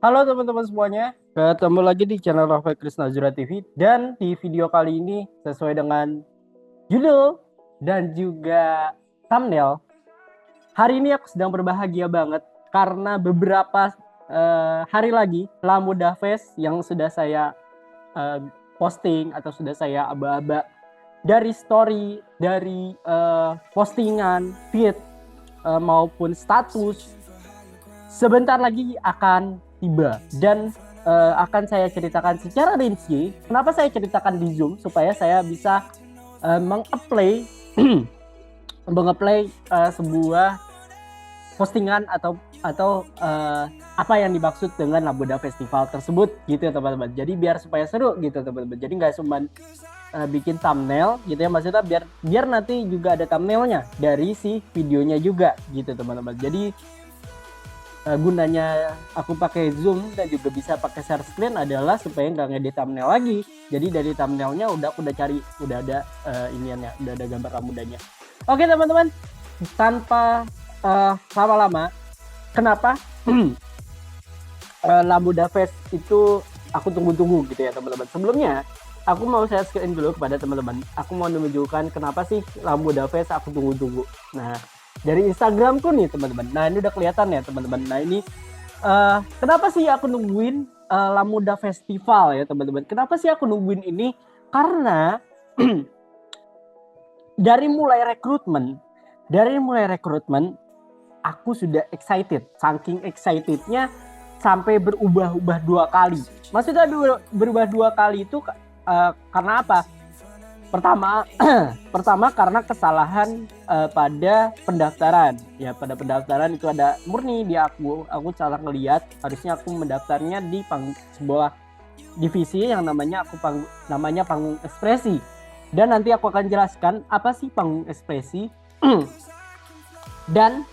Halo teman-teman semuanya, ketemu lagi di channel Rafael Krisna Zura TV. Dan di video kali ini sesuai dengan judul dan juga thumbnail, hari ini aku sedang berbahagia banget karena beberapa hari lagi Lamuda Fest yang sudah saya posting atau sudah saya aba-aba dari story, dari postingan, feed maupun status, sebentar lagi akan tiba dan akan saya ceritakan secara rinci. Kenapa saya ceritakan di Zoom? Supaya saya bisa mengapply sebuah postingan atau apa yang dimaksud dengan Lamuda Festival tersebut gitu ya teman-teman. Jadi biar supaya seru gitu teman-teman. Jadi nggak cuma bikin thumbnail gitu ya, maksudnya biar nanti juga ada thumbnailnya dari si videonya juga gitu teman-teman. Jadi gunanya aku pakai Zoom dan juga bisa pakai share screen adalah supaya nggak ngedit thumbnail lagi. Jadi dari thumbnailnya udah cari, udah ada iniannya, udah ada gambar Lamudanya. Oke teman-teman, tanpa lama-lama, kenapa Lamuda Fest itu aku tunggu-tunggu gitu ya teman-teman. Sebelumnya aku mau share screen dulu kepada teman-teman. Aku mau menunjukkan kenapa sih Lamuda Fest aku tunggu-tunggu. Nah, dari Instagramku nih teman-teman. Nah, ini udah kelihatan ya teman-teman. Nah, ini kenapa sih aku nungguin Lamuda Festival ya teman-teman. Kenapa sih aku nungguin ini? Karena dari mulai rekrutmen aku sudah excited. Saking excitednya sampai berubah-ubah 2 kali. Maksudnya berubah 2 kali itu karena apa? Pertama karena kesalahan pada pendaftaran. Ya, pada pendaftaran itu ada murni di aku salah ngelihat. Harusnya aku mendaftarnya di sebuah divisi yang namanya panggung ekspresi. Dan nanti aku akan jelaskan apa sih panggung ekspresi. Dan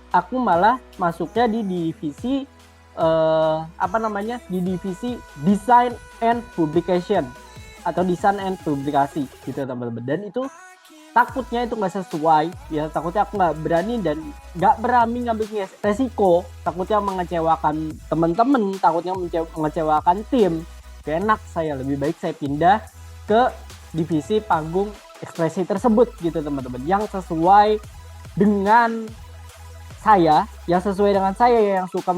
aku malah masuknya di divisi di divisi design and publication atau desain and publikasi gitu teman-teman. Dan itu takutnya itu nggak sesuai ya, takutnya aku nggak berani dan nggak berani ngambil resiko, takutnya mengecewakan teman-teman, takutnya mengecewakan tim. Gak enak, saya lebih baik saya pindah ke divisi panggung ekspresi tersebut gitu teman-teman, yang sesuai dengan saya, yang suka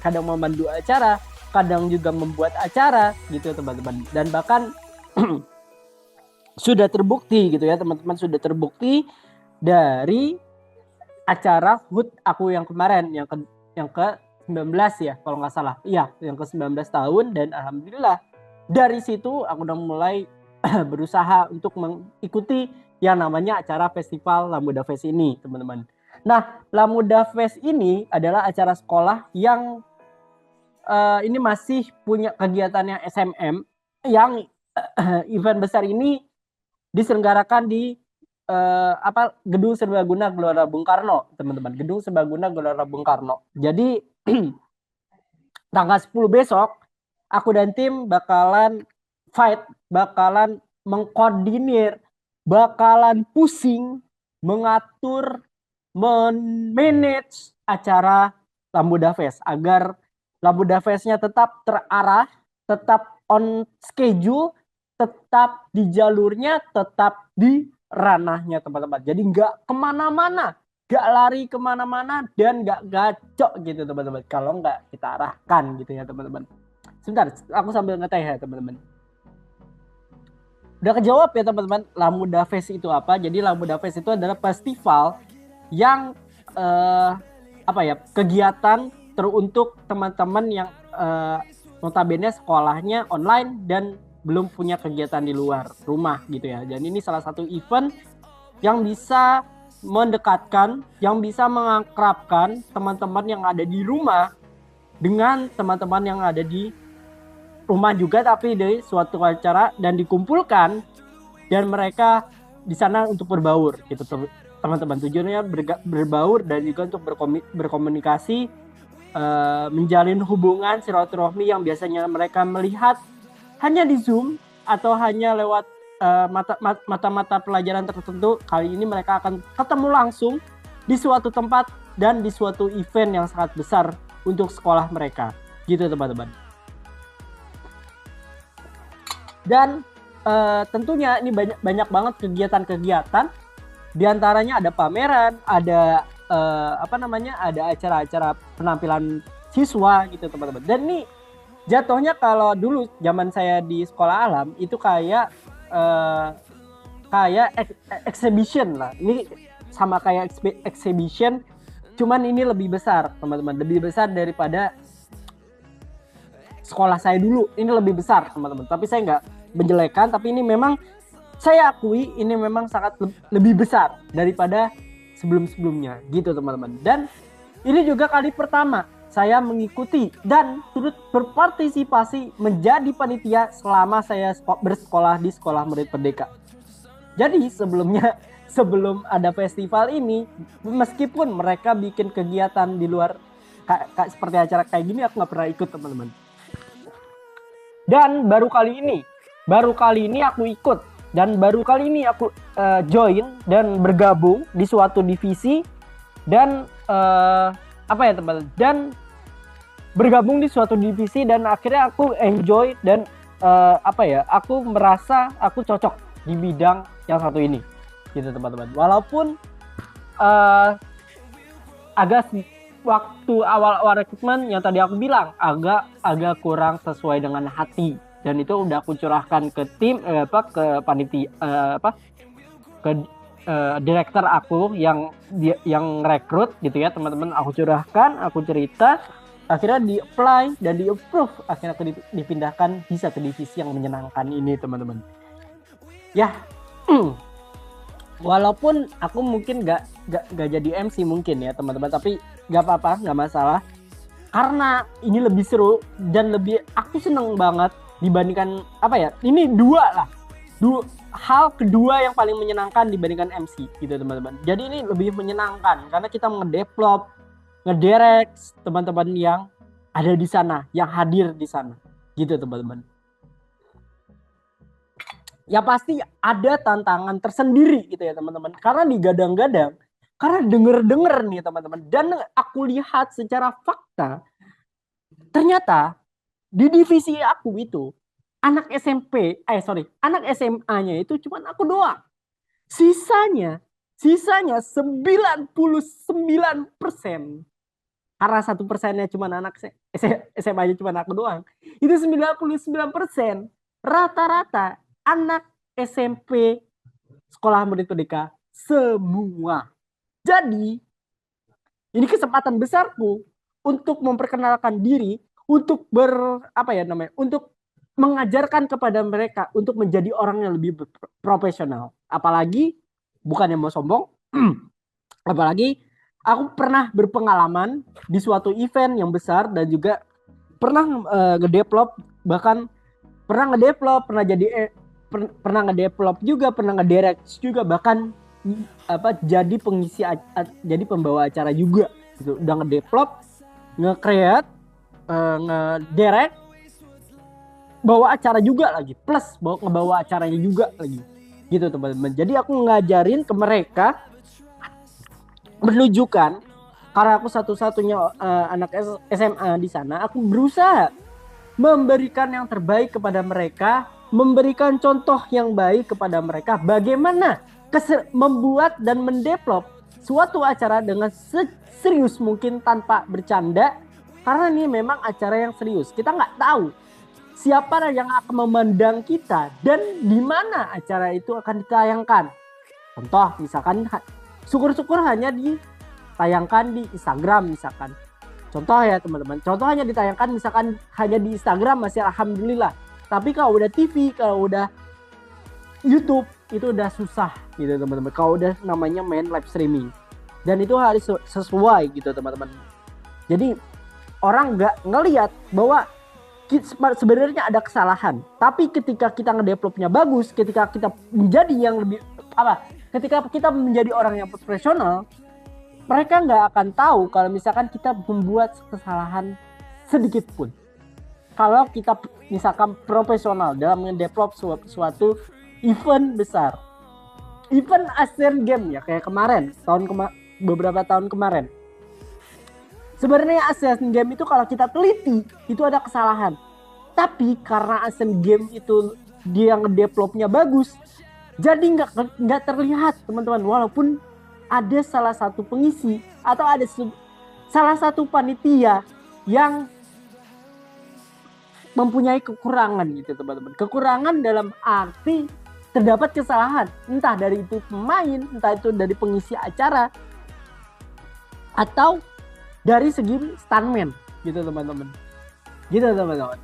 kadang memandu acara, kadang juga membuat acara gitu teman-teman. Dan bahkan sudah terbukti gitu ya teman-teman, sudah terbukti dari acara HUT aku yang kemarin yang ke 19 ya kalau nggak salah. Iya, yang ke 19 tahun. Dan alhamdulillah dari situ aku udah mulai berusaha untuk mengikuti yang namanya acara festival Lamuda Fest ini teman-teman. Nah, Lamuda Fest ini adalah acara sekolah yang ini masih punya kegiatannya SMM, yang event besar ini diselenggarakan di Gedung Serbaguna Gelora Bung Karno, teman-teman. Gedung Serbaguna Gelora Bung Karno. Jadi tanggal 10 besok aku dan tim bakalan mengkoordinir, bakalan pusing mengatur, manage acara Lamuda Fest agar Lamuda Fest-nya tetap terarah, tetap on schedule, tetap di jalurnya, tetap di ranahnya teman-teman. Jadi nggak kemana-mana, nggak lari kemana-mana, dan nggak gacok gitu teman-teman kalau nggak kita arahkan gitu ya teman-teman. Sebentar, aku sambil ngeteh ya teman-teman. Udah kejawab ya teman-teman, Lamuda Fest itu apa? Jadi Lamuda Fest itu adalah festival yang kegiatan teruntuk teman-teman yang notabene sekolahnya online dan belum punya kegiatan di luar rumah gitu ya. Dan ini salah satu event yang bisa mendekatkan, yang bisa mengakrabkan teman-teman yang ada di rumah dengan teman-teman yang ada di rumah juga, tapi dari suatu acara dan dikumpulkan, dan mereka di sana untuk berbaur gitu teman-teman. Tujuannya berbaur dan juga untuk berkomunikasi, menjalin hubungan silaturahmi yang biasanya mereka melihat hanya di Zoom atau hanya lewat mata-mata pelajaran tertentu. Kali ini mereka akan ketemu langsung di suatu tempat dan di suatu event yang sangat besar untuk sekolah mereka. Gitu teman-teman. Dan tentunya ini banyak banget kegiatan-kegiatan. Di antaranya ada pameran, ada ada acara-acara penampilan siswa gitu teman-teman. Dan ini jatuhnya kalau dulu zaman saya di sekolah alam itu kayak exhibition lah. Ini sama kayak exhibition, cuman ini lebih besar teman-teman, lebih besar daripada sekolah saya dulu. Ini lebih besar teman-teman, tapi saya nggak menjelekan, tapi ini memang saya akui ini memang sangat lebih besar daripada sebelum-sebelumnya gitu teman-teman. Dan ini juga kali pertama saya mengikuti dan turut berpartisipasi menjadi panitia selama saya bersekolah di Sekolah Murid Merdeka. Jadi sebelum ada festival ini, meskipun mereka bikin kegiatan di luar seperti acara kayak gini, aku nggak pernah ikut teman-teman. Dan baru kali ini aku ikut, dan baru kali ini aku join dan bergabung di suatu divisi, dan teman-teman, dan bergabung di suatu divisi, dan akhirnya aku enjoy dan aku merasa aku cocok di bidang yang satu ini gitu teman-teman. Walaupun agak waktu awal rekrutmen yang tadi aku bilang agak kurang sesuai dengan hati, dan itu udah aku curahkan ke tim ke panitia ke direktur aku yang rekrut gitu ya teman-teman. Aku curahkan, aku cerita, akhirnya di-apply dan di-approve, akhirnya dipindahkan bisa ke divisi yang menyenangkan ini teman-teman. Ya, walaupun aku mungkin gak jadi MC mungkin ya teman-teman, tapi gak apa-apa, gak masalah, karena ini lebih seru dan aku seneng banget dibandingkan ini hal kedua yang paling menyenangkan dibandingkan MC gitu teman-teman. Jadi ini lebih menyenangkan karena kita ngedevelop, ngedirect teman-teman yang ada di sana, yang hadir di sana gitu teman-teman. Ya pasti ada tantangan tersendiri gitu ya teman-teman, karena digadang-gadang, karena denger nih teman-teman, dan aku lihat secara fakta, ternyata di divisi aku itu anak SMA-nya itu cuma aku doang. Sisanya 99%. Karena 1%-nya cuma anak SMA-nya cuma aku doang. Itu 99%. Rata-rata anak SMP Sekolah Murid Merdeka semua. Jadi ini kesempatan besarku untuk memperkenalkan diri, untuk untuk mengajarkan kepada mereka untuk menjadi orang yang lebih profesional. Apalagi bukan yang mau sombong, apalagi aku pernah berpengalaman di suatu event yang besar dan juga pernah ngedevelop, pernah ngedevelop juga, pernah ngedirect juga, bahkan jadi pengisi, jadi pembawa acara juga gitu. Udah ngedevelop, nge-create, ngedirect, bawa acara juga lagi, plus ngebawa acaranya juga lagi gitu teman-teman. Jadi aku ngajarin ke mereka, menunjukkan, karena aku satu-satunya anak SMA di sana, aku berusaha memberikan yang terbaik kepada mereka, memberikan contoh yang baik kepada mereka, bagaimana membuat dan mendevelop suatu acara dengan serius mungkin tanpa bercanda, karena ini memang acara yang serius. Kita nggak tahu siapa yang akan memandang kita dan di mana acara itu akan ditayangkan. Contoh misalkan syukur-syukur hanya ditayangkan di Instagram misalkan. Contoh ya teman-teman, contoh hanya ditayangkan misalkan hanya di Instagram, masih alhamdulillah. Tapi kalau udah TV, kalau udah YouTube, itu udah susah gitu teman-teman. Kalau udah namanya main live streaming, dan itu harus sesuai gitu teman-teman. Jadi orang nggak ngelihat bahwa sebenarnya ada kesalahan, tapi ketika kita ngedevelopnya bagus, ketika kita menjadi yang lebih ketika kita menjadi orang yang profesional, mereka nggak akan tahu kalau misalkan kita membuat kesalahan sedikit pun. Kalau kita misalkan profesional dalam mendevelop suatu event besar, event Asian Games ya, kayak kemarin beberapa tahun kemarin, Sebenarnya Asian Game itu kalau kita teliti itu ada kesalahan. Tapi karena Asian Game itu dia ngedevelopnya bagus, jadi nggak terlihat teman-teman. Walaupun ada salah satu pengisi atau ada salah satu panitia yang mempunyai kekurangan gitu teman-teman. Kekurangan dalam arti terdapat kesalahan, entah dari itu pemain, entah itu dari pengisi acara, atau dari segi stuntman gitu teman-teman. Gitu teman-teman.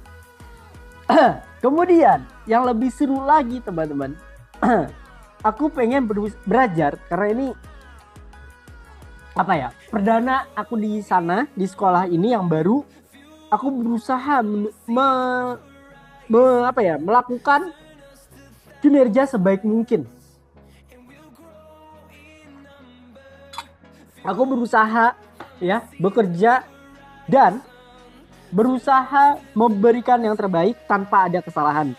Kemudian yang lebih seru lagi teman-teman, aku pengen belajar karena ini apa ya, perdana aku di sana di sekolah ini yang baru. Aku berusaha melakukan kinerja sebaik mungkin. Aku berusaha ya bekerja dan berusaha memberikan yang terbaik tanpa ada kesalahan.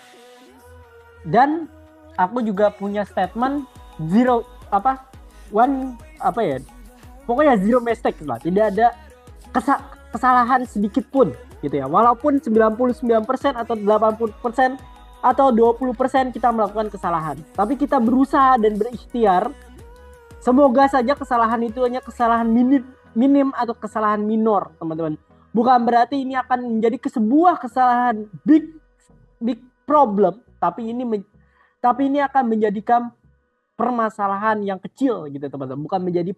Dan aku juga punya statement pokoknya zero mistake lah. Tidak ada kesalahan sedikit pun gitu ya. Walaupun 99% atau 80% atau 20% kita melakukan kesalahan, tapi kita berusaha dan berikhtiar. Semoga saja kesalahan itu hanya kesalahan minim atau kesalahan minor, teman-teman. Bukan berarti ini akan menjadi sebuah kesalahan big problem, tapi ini akan menjadikan permasalahan yang kecil gitu, teman-teman. Bukan menjadi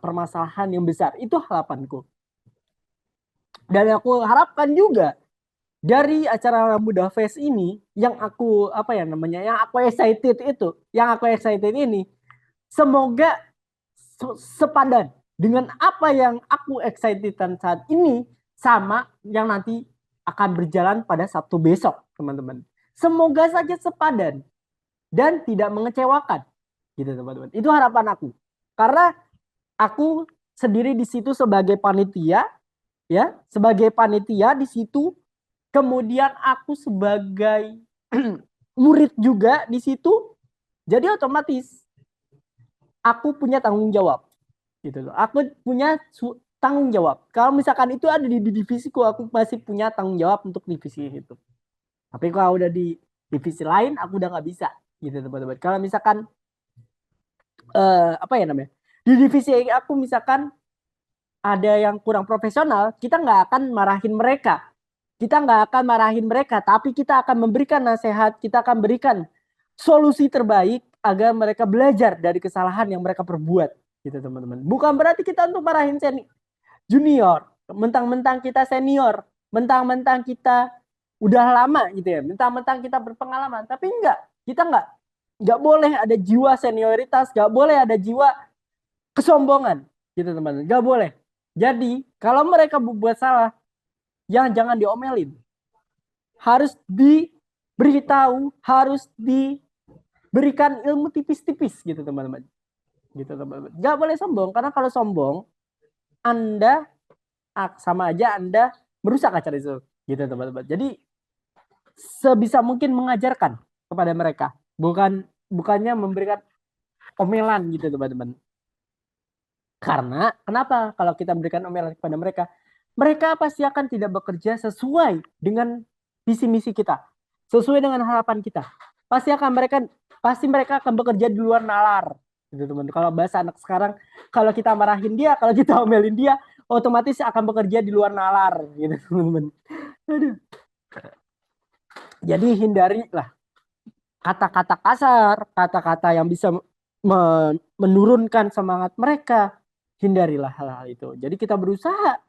permasalahan yang besar. Itu harapanku. Dan aku harapkan juga dari acara Muda Fest ini yang aku excited ini semoga sepadan dengan apa yang aku excitedkan saat ini sama yang nanti akan berjalan pada Sabtu besok, teman-teman. Semoga saja sepadan dan tidak mengecewakan. Gitu, teman-teman. Itu harapan aku. Karena aku sendiri di situ sebagai panitia, ya, sebagai panitia di situ. Kemudian aku sebagai murid juga di situ. Jadi otomatis aku punya tanggung jawab. Gitu loh. Aku punya tanggung jawab. Kalau misalkan itu ada di divisiku, aku masih punya tanggung jawab untuk divisi itu. Tapi kalau udah di divisi lain, aku udah nggak bisa. Gitu teman-teman. Kalau misalkan di divisi aku misalkan ada yang kurang profesional, kita nggak akan marahin mereka. Kita nggak akan marahin mereka, tapi kita akan memberikan nasihat, kita akan berikan solusi terbaik agar mereka belajar dari kesalahan yang mereka perbuat, gitu teman-teman. Bukan berarti kita untuk marahin junior, mentang-mentang kita senior, mentang-mentang kita udah lama gitu ya, mentang-mentang kita berpengalaman, tapi kita nggak boleh ada jiwa senioritas, nggak boleh ada jiwa kesombongan, gitu teman-teman, nggak boleh. Jadi kalau mereka berbuat salah, jangan diomelin. Harus diberitahu, harus diberikan ilmu tipis-tipis gitu teman-teman. Gitu teman-teman. Gak boleh sombong karena kalau sombong Anda sama aja Anda merusak acara itu. Gitu teman-teman. Jadi sebisa mungkin mengajarkan kepada mereka, bukannya memberikan omelan gitu teman-teman. Karena kenapa kalau kita memberikan omelan kepada mereka, mereka pasti akan tidak bekerja sesuai dengan visi misi kita, sesuai dengan harapan kita. Pasti mereka akan bekerja di luar nalar, gitu teman. Kalau bahasa anak sekarang, kalau kita marahin dia, kalau kita omelin dia, otomatis akan bekerja di luar nalar, gitu teman-teman. Jadi hindarilah kata-kata kasar, kata-kata yang bisa menurunkan semangat mereka. Hindarilah hal-hal itu. Jadi kita berusaha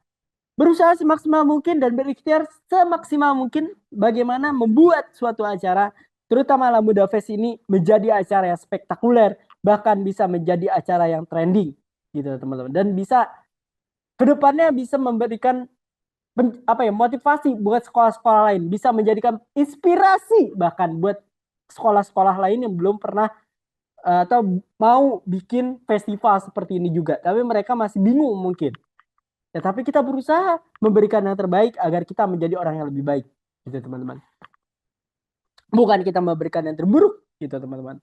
semaksimal mungkin dan berikhtiar semaksimal mungkin bagaimana membuat suatu acara, terutama Muda Fest ini menjadi acara yang spektakuler, bahkan bisa menjadi acara yang trending, gitu teman-teman. Dan bisa kedepannya bisa memberikan motivasi buat sekolah-sekolah lain, bisa menjadikan inspirasi bahkan buat sekolah-sekolah lain yang belum pernah atau mau bikin festival seperti ini juga, tapi mereka masih bingung mungkin. Ya, tapi kita berusaha memberikan yang terbaik agar kita menjadi orang yang lebih baik, gitu teman-teman. Bukan kita memberikan yang terburuk, gitu teman-teman.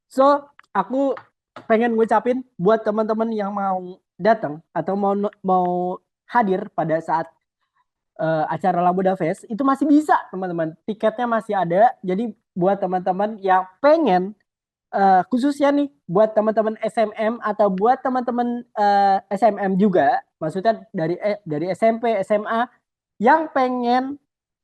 So, aku pengen ngucapin buat teman-teman yang mau datang atau mau hadir pada saat acara Labuda Fest itu masih bisa teman-teman, tiketnya masih ada. Jadi buat teman-teman yang pengen khususnya nih buat teman-teman SMM atau buat teman-teman SMM juga, maksudnya dari SMP, SMA yang pengen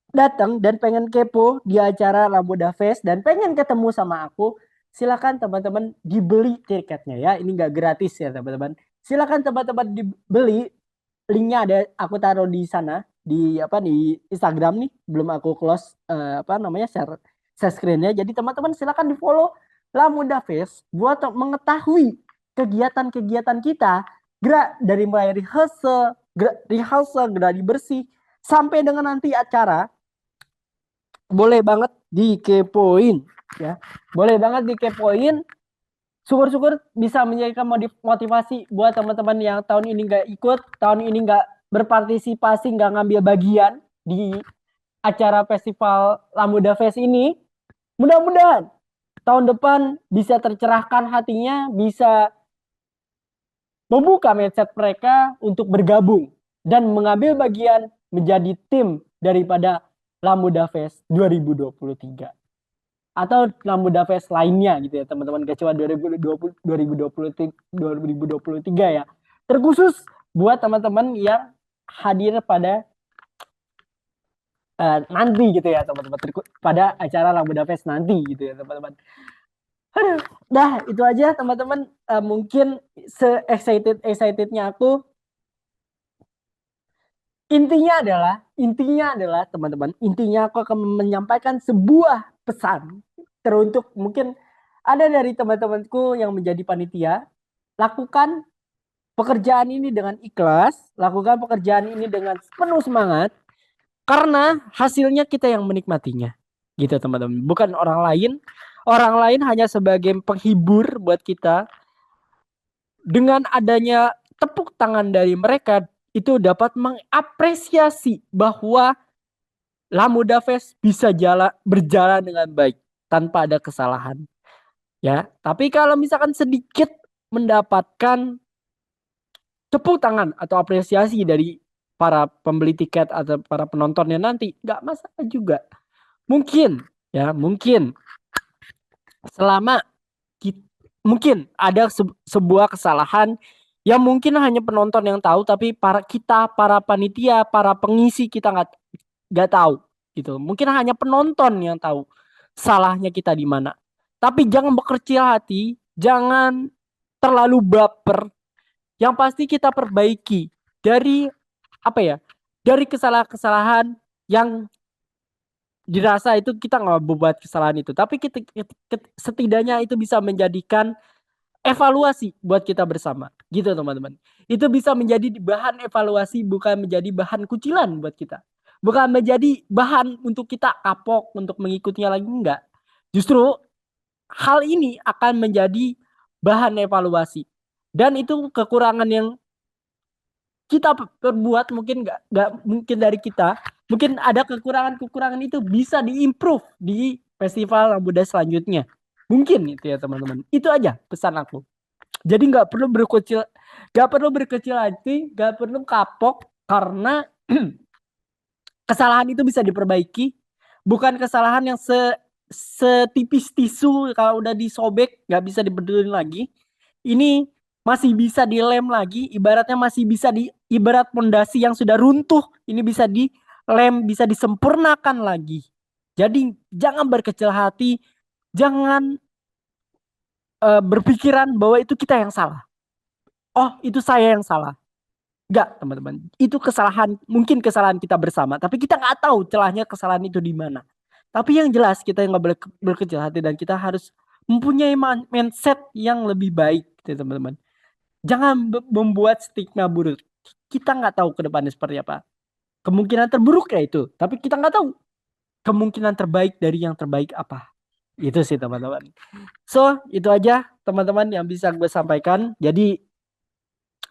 datang dan pengen kepo di acara Labuda Fest dan pengen ketemu sama aku, silakan teman-teman dibeli tiketnya ya. Ini nggak gratis ya teman-teman. Silakan teman-teman dibeli. Linknya ada, aku taruh di sana di apa di Instagram nih. Belum aku close apa namanya share share screennya. Jadi teman-teman silakan di follow Lamuda Fest buat mengetahui kegiatan-kegiatan kita. Gerak dari mulai rehearsal, gladi bersih sampai dengan nanti acara, boleh banget dikepoin ya, boleh banget dikepoin. Syukur-syukur bisa menjadikan motivasi buat teman-teman yang tahun ini nggak ikut, tahun ini nggak berpartisipasi, nggak ngambil bagian di acara festival Lamuda Fest ini. Mudah-mudahan tahun depan bisa tercerahkan hatinya, bisa membuka mindset mereka untuk bergabung dan mengambil bagian menjadi tim daripada Lamuda Fest 2023 atau Lamuda Fest lainnya gitu ya teman-teman, gak cuma 2023 ya, terkhusus buat teman-teman yang hadir pada nanti gitu ya teman-teman, pada acara Lamuda Fest nanti gitu ya teman-teman. Aduh, dah itu aja teman-teman. Mungkin excitednya aku. Intinya adalah teman-teman, intinya aku akan menyampaikan sebuah pesan teruntuk mungkin ada dari teman-temanku yang menjadi panitia. Lakukan pekerjaan ini dengan ikhlas, lakukan pekerjaan ini dengan penuh semangat, karena hasilnya kita yang menikmatinya. Gitu teman-teman, bukan orang lain. Orang lain hanya sebagai penghibur buat kita. Dengan adanya tepuk tangan dari mereka, itu dapat mengapresiasi bahwa Lamuda Fest bisa berjalan dengan baik tanpa ada kesalahan. Ya, tapi kalau misalkan sedikit mendapatkan tepuk tangan atau apresiasi dari para pembeli tiket atau para penontonnya nanti, nggak masalah juga. Mungkin, ya mungkin selama mungkin ada sebuah kesalahan yang mungkin hanya penonton yang tahu, tapi para panitia, para pengisi kita nggak tahu gitu. Mungkin hanya penonton yang tahu salahnya kita di mana. Tapi jangan berkecil hati, jangan terlalu baper. Yang pasti kita perbaiki dari apa ya? Dari kesalahan-kesalahan yang dirasa itu kita nggak membuat kesalahan itu. Tapi setidaknya itu bisa menjadikan evaluasi buat kita bersama. Gitu teman-teman. Itu bisa menjadi bahan evaluasi, bukan menjadi bahan kucilan buat kita. Bukan menjadi bahan untuk kita kapok untuk mengikutinya lagi, enggak. Justru hal ini akan menjadi bahan evaluasi. Dan itu kekurangan yang kita perbuat mungkin nggak mungkin dari kita. Mungkin ada kekurangan-kekurangan itu bisa diimprove di festival Labuda selanjutnya. Mungkin itu ya teman-teman. Itu aja pesan aku. Jadi nggak perlu berkecil hati, nggak perlu kapok, karena kesalahan itu bisa diperbaiki. Bukan kesalahan yang setipis tisu, kalau udah disobek nggak bisa dibetulin lagi. Ini masih bisa dilem lagi, ibaratnya masih bisa ibarat pondasi yang sudah runtuh, ini bisa dilem, bisa disempurnakan lagi. Jadi jangan berkecil hati, jangan berpikiran bahwa itu kita yang salah. Oh, itu saya yang salah. Enggak, teman-teman. Itu kesalahan, mungkin kesalahan kita bersama. Tapi kita nggak tahu celahnya kesalahan itu di mana. Tapi yang jelas kita yang nggak boleh berkecil hati dan kita harus mempunyai mindset yang lebih baik, gitu, teman-teman. Jangan membuat stigma buruk. Kita nggak tahu ke depannya seperti apa. Kemungkinan terburuk ya itu. Tapi kita nggak tahu kemungkinan terbaik dari yang terbaik apa. Itu sih teman-teman. So, itu aja teman-teman yang bisa gue sampaikan. Jadi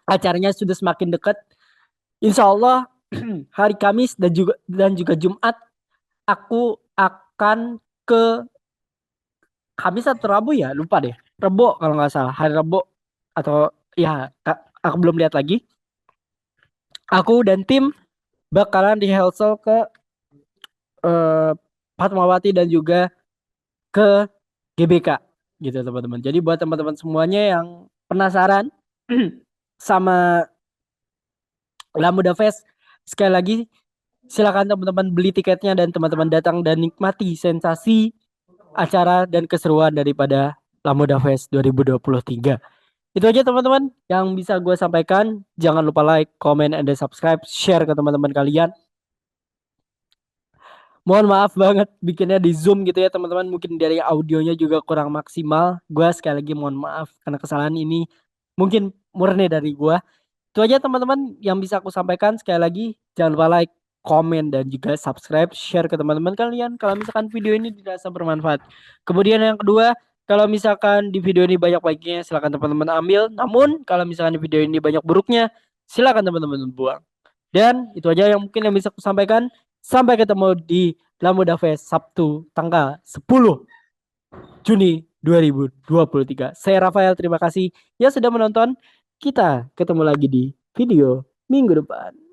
acaranya sudah semakin dekat. Insya Allah hari Kamis dan juga Jumat aku akan ke Kamis atau Rabu ya, lupa deh. Rebo kalau nggak salah, hari Rebo atau ya aku belum lihat lagi. Aku dan tim bakalan rehearsal ke eh, Fatmawati dan juga ke GBK gitu teman-teman. Jadi buat teman-teman semuanya yang penasaran sama Lamuda Fest, sekali lagi silakan teman-teman beli tiketnya dan teman-teman datang dan nikmati sensasi acara dan keseruan daripada Lamuda Fest 2023. Itu aja teman-teman yang bisa gue sampaikan. Jangan lupa like, comment, and subscribe, share ke teman-teman kalian. Mohon maaf banget bikinnya di Zoom gitu ya teman-teman. Mungkin dari audionya juga kurang maksimal. Gue sekali lagi mohon maaf karena kesalahan ini mungkin murni dari gue. Itu aja teman-teman yang bisa aku sampaikan. Sekali lagi jangan lupa like, komen, dan juga subscribe, share ke teman-teman kalian kalau misalkan video ini dirasa bermanfaat. Kemudian yang kedua, kalau misalkan di video ini banyak baiknya, silakan teman-teman ambil. Namun kalau misalkan di video ini banyak buruknya, silakan teman-teman buang. Dan itu aja yang mungkin yang bisa aku sampaikan. Sampai ketemu di Lamuda Fest Sabtu tanggal 10 Juni 2023. Saya Rafael, terima kasih yang sudah menonton. Kita ketemu lagi di video minggu depan.